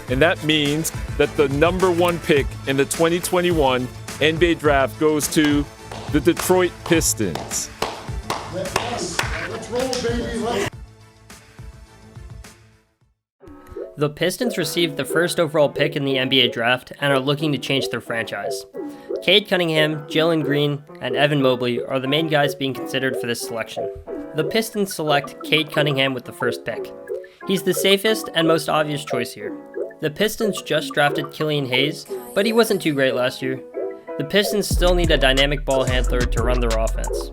And that means that the number 1 pick in the 2021 NBA draft goes to the Detroit Pistons. Let's roll, baby. The Pistons received the first overall pick in the NBA draft and are looking to change their franchise. Cade Cunningham, Jalen Green, and Evan Mobley are the main guys being considered for this selection. The Pistons select Cade Cunningham with the first pick. He's the safest and most obvious choice here. The Pistons just drafted Killian Hayes, but he wasn't too great last year. The Pistons still need a dynamic ball handler to run their offense.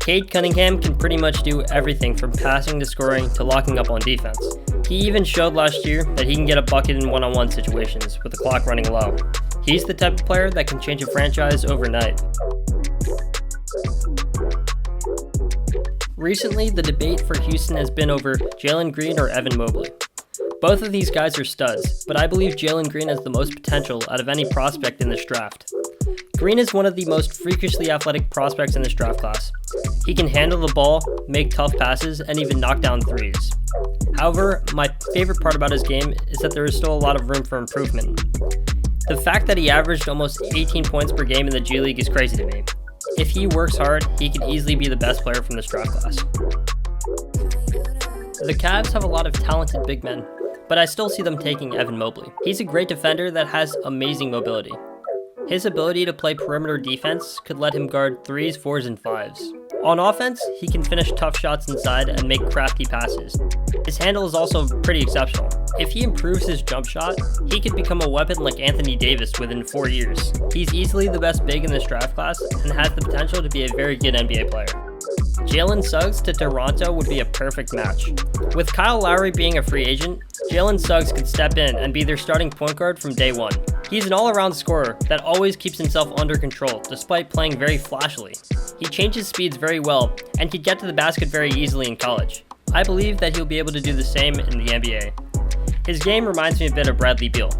Cade Cunningham can pretty much do everything from passing to scoring to locking up on defense. He even showed last year that he can get a bucket in one-on-one situations with the clock running low. He's the type of player that can change a franchise overnight. Recently, the debate for Houston has been over Jalen Green or Evan Mobley. Both of these guys are studs, but I believe Jalen Green has the most potential out of any prospect in this draft. Green is one of the most freakishly athletic prospects in this draft class. He can handle the ball, make tough passes, and even knock down threes. However, my favorite part about his game is that there is still a lot of room for improvement. The fact that he averaged almost 18 points per game in the G League is crazy to me. If he works hard, he could easily be the best player from this draft class. The Cavs have a lot of talented big men, but I still see them taking Evan Mobley. He's a great defender that has amazing mobility. His ability to play perimeter defense could let him guard 3s, 4s, and 5s. On offense, he can finish tough shots inside and make crafty passes. His handle is also pretty exceptional. If he improves his jump shot, he could become a weapon like Anthony Davis within 4 years. He's easily the best big in this draft class and has the potential to be a very good NBA player. Jalen Suggs to Toronto would be a perfect match. With Kyle Lowry being a free agent, Jalen Suggs could step in and be their starting point guard from day one. He's an all-around scorer that always keeps himself under control despite playing very flashily. He changes speeds very well and could get to the basket very easily in college. I believe that he'll be able to do the same in the NBA. His game reminds me a bit of Bradley Beal.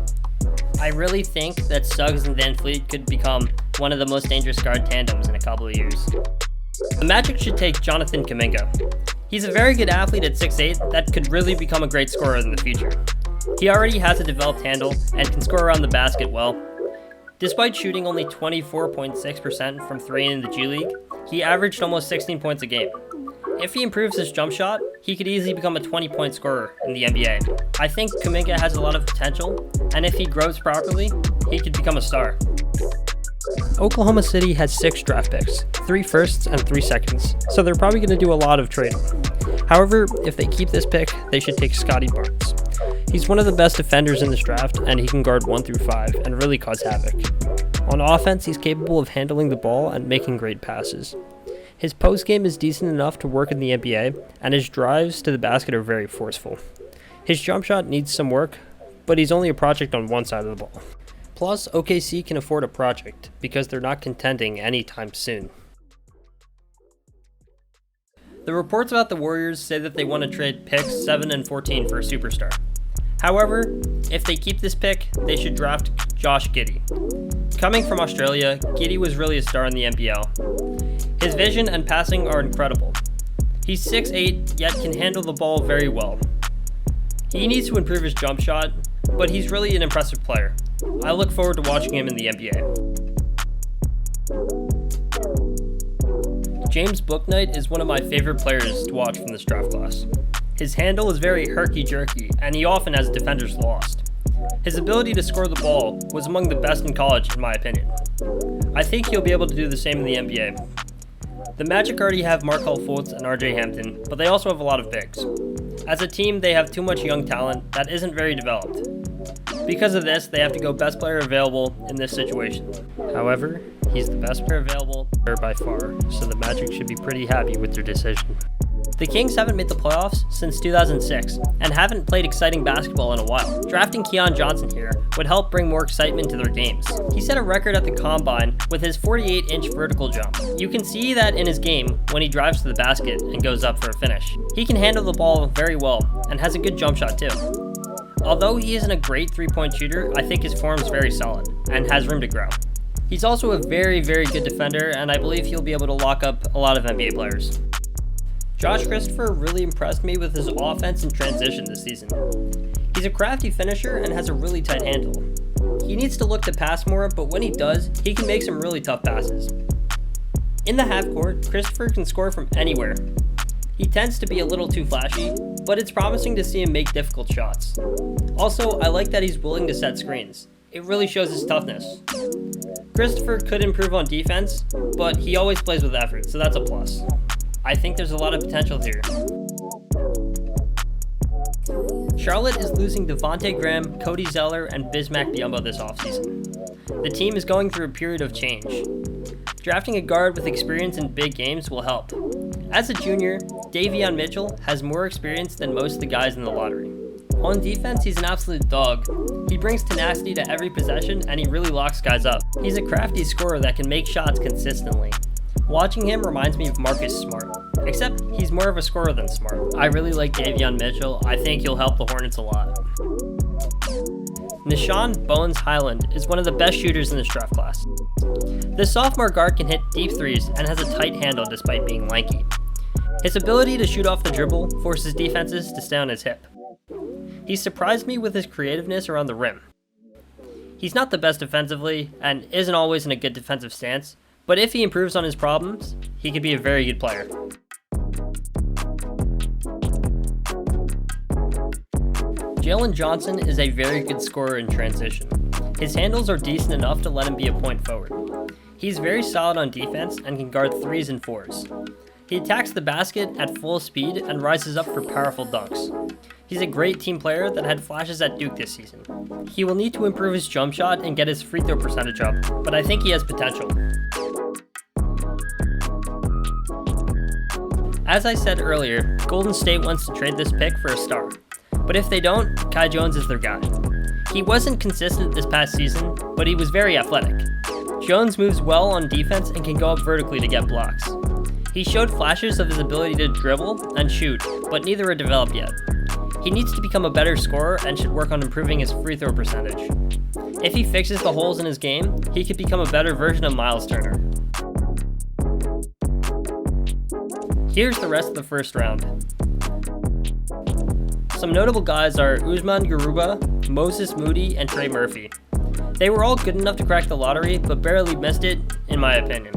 I really think that Suggs and Van Fleet could become one of the most dangerous guard tandems in a couple of years. The Magic should take Jonathan Kuminga. He's a very good athlete at 6'8" that could really become a great scorer in the future. He already has a developed handle and can score around the basket well. Despite shooting only 24.6% from 3 in the G League, he averaged almost 16 points a game. If he improves his jump shot, he could easily become a 20-point scorer in the NBA. I think Kuminga has a lot of potential, and if he grows properly, he could become a star. Oklahoma City has 6 draft picks, 3 firsts and 3 seconds, so they're probably going to do a lot of trading. However, if they keep this pick, they should take Scotty Barnes. He's one of the best defenders in this draft, and he can guard 1 through 5 and really cause havoc. On offense, he's capable of handling the ball and making great passes. His post game is decent enough to work in the NBA, and his drives to the basket are very forceful. His jump shot needs some work, but he's only a project on one side of the ball. Plus, OKC can afford a project because they're not contending anytime soon. The reports about the Warriors say that they want to trade picks 7 and 14 for a superstar. However, if they keep this pick, they should draft Josh Giddey. Coming from Australia, Giddey was really a star in the NBL. His vision and passing are incredible. He's 6'8", yet can handle the ball very well. He needs to improve his jump shot, but he's really an impressive player. I look forward to watching him in the NBA. James Bouknight is one of my favorite players to watch from this draft class. His handle is very herky-jerky, and he often has defenders lost. His ability to score the ball was among the best in college, in my opinion. I think he'll be able to do the same in the NBA. The Magic already have Markelle Fultz and RJ Hampton, but they also have a lot of bigs. As a team, they have too much young talent that isn't very developed. Because of this, they have to go best player available in this situation. However, he's the best player available by far, so the Magic should be pretty happy with their decision. The Kings haven't made the playoffs since 2006 and haven't played exciting basketball in a while. Drafting Keon Johnson here would help bring more excitement to their games. He set a record at the Combine with his 48-inch vertical jump. You can see that in his game when he drives to the basket and goes up for a finish. He can handle the ball very well and has a good jump shot too. Although he isn't a great three-point shooter, I think his form is very solid and has room to grow. He's also a very, very good defender, and I believe he'll be able to lock up a lot of NBA players. Josh Christopher really impressed me with his offense in transition this season. He's a crafty finisher and has a really tight handle. He needs to look to pass more, but when he does, he can make some really tough passes. In the half court, Christopher can score from anywhere. He tends to be a little too flashy, but it's promising to see him make difficult shots. Also, I like that he's willing to set screens. It really shows his toughness. Christopher could improve on defense, but he always plays with effort, so that's a plus. I think there's a lot of potential here. Charlotte is losing Devontae Graham, Cody Zeller, and Bismack Biyombo this offseason. The team is going through a period of change. Drafting a guard with experience in big games will help. As a junior, Davion Mitchell has more experience than most of the guys in the lottery. On defense, he's an absolute dog. He brings tenacity to every possession and he really locks guys up. He's a crafty scorer that can make shots consistently. Watching him reminds me of Marcus Smart, except he's more of a scorer than Smart. I really like Davion Mitchell. I think he'll help the Hornets a lot. Nishan Bones Highland is one of the best shooters in this draft class. This sophomore guard can hit deep threes and has a tight handle despite being lanky. His ability to shoot off the dribble forces defenses to stay on his hip. He surprised me with his creativeness around the rim. He's not the best defensively and isn't always in a good defensive stance, but if he improves on his problems, he could be a very good player. Jalen Johnson is a very good scorer in transition. His handles are decent enough to let him be a point forward. He's very solid on defense and can guard 3s and 4s. He attacks the basket at full speed and rises up for powerful dunks. He's a great team player that had flashes at Duke this season. He will need to improve his jump shot and get his free throw percentage up, but I think he has potential. As I said earlier, Golden State wants to trade this pick for a star. But if they don't, Kai Jones is their guy. He wasn't consistent this past season, but he was very athletic. Jones moves well on defense and can go up vertically to get blocks. He showed flashes of his ability to dribble and shoot, but neither are developed yet. He needs to become a better scorer and should work on improving his free throw percentage. If he fixes the holes in his game, he could become a better version of Miles Turner. Here's the rest of the first round. Some notable guys are Usman Garuba, Moses Moody, and Trey Murphy. They were all good enough to crack the lottery, but barely missed it, in my opinion.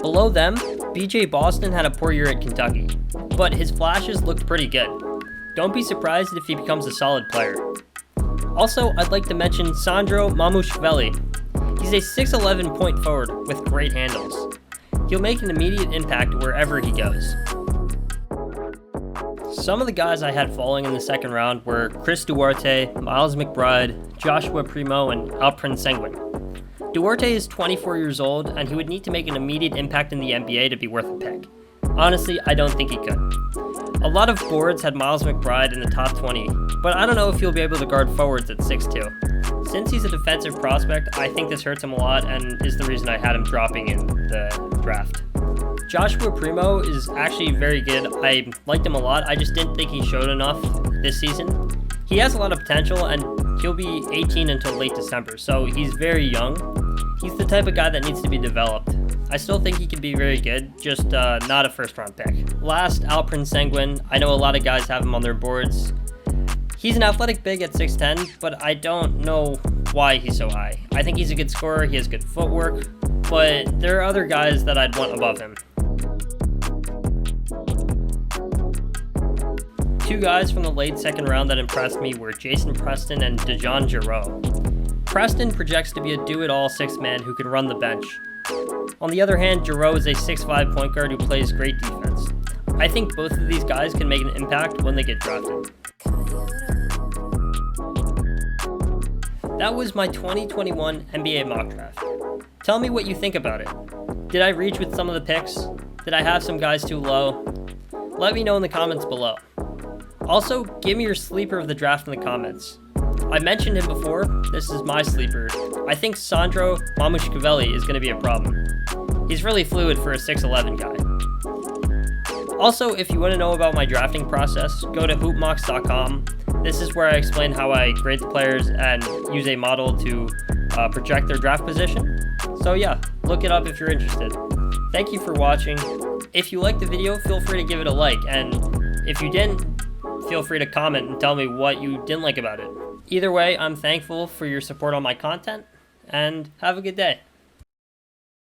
Below them, BJ Boston had a poor year at Kentucky, but his flashes looked pretty good. Don't be surprised if he becomes a solid player. Also, I'd like to mention Sandro Mamushvili. He's a 6'11" point forward with great handles. He'll make an immediate impact wherever he goes. Some of the guys I had falling in the second round were Chris Duarte, Miles McBride, Joshua Primo, and Alperen Sengun. Duarte is 24 years old, and he would need to make an immediate impact in the NBA to be worth a pick. Honestly, I don't think he could. A lot of boards had Miles McBride in the top 20, but I don't know if he'll be able to guard forwards at 6'2". Since he's a defensive prospect, I think this hurts him a lot and is the reason I had him dropping in the draft. Joshua Primo is actually very good. I liked him a lot. I just didn't think he showed enough this season. He has a lot of potential and he'll be 18 until late December, so he's very young. He's the type of guy that needs to be developed. I still think he can be very good, just not a first round pick. Last, Alperen Sengun. I know a lot of guys have him on their boards. He's an athletic big at 6'10", but I don't know why he's so high. I think he's a good scorer, he has good footwork, but there are other guys that I'd want above him. Two guys from the late second round that impressed me were Jason Preston and DeJon Jarreau. Preston projects to be a do-it-all sixth man who can run the bench. On the other hand, Jarreau is a 6'5" point guard who plays great defense. I think both of these guys can make an impact when they get drafted. That was my 2021 NBA mock draft. Tell me what you think about it. Did I reach with some of the picks? Did I have some guys too low? Let me know in the comments below. Also, give me your sleeper of the draft in the comments. I mentioned him before, this is my sleeper. I think Sandro Mamushvili is going to be a problem. He's really fluid for a 6'11" guy. Also, if you want to know about my drafting process, go to hoopmocks.com. This is where I explain how I grade the players and use a model to project their draft position. So yeah, look it up if you're interested. Thank you for watching. If you liked the video, feel free to give it a like, and if you didn't, feel free to comment and tell me what you didn't like about it. Either way, I'm thankful for your support on my content, and have a good day.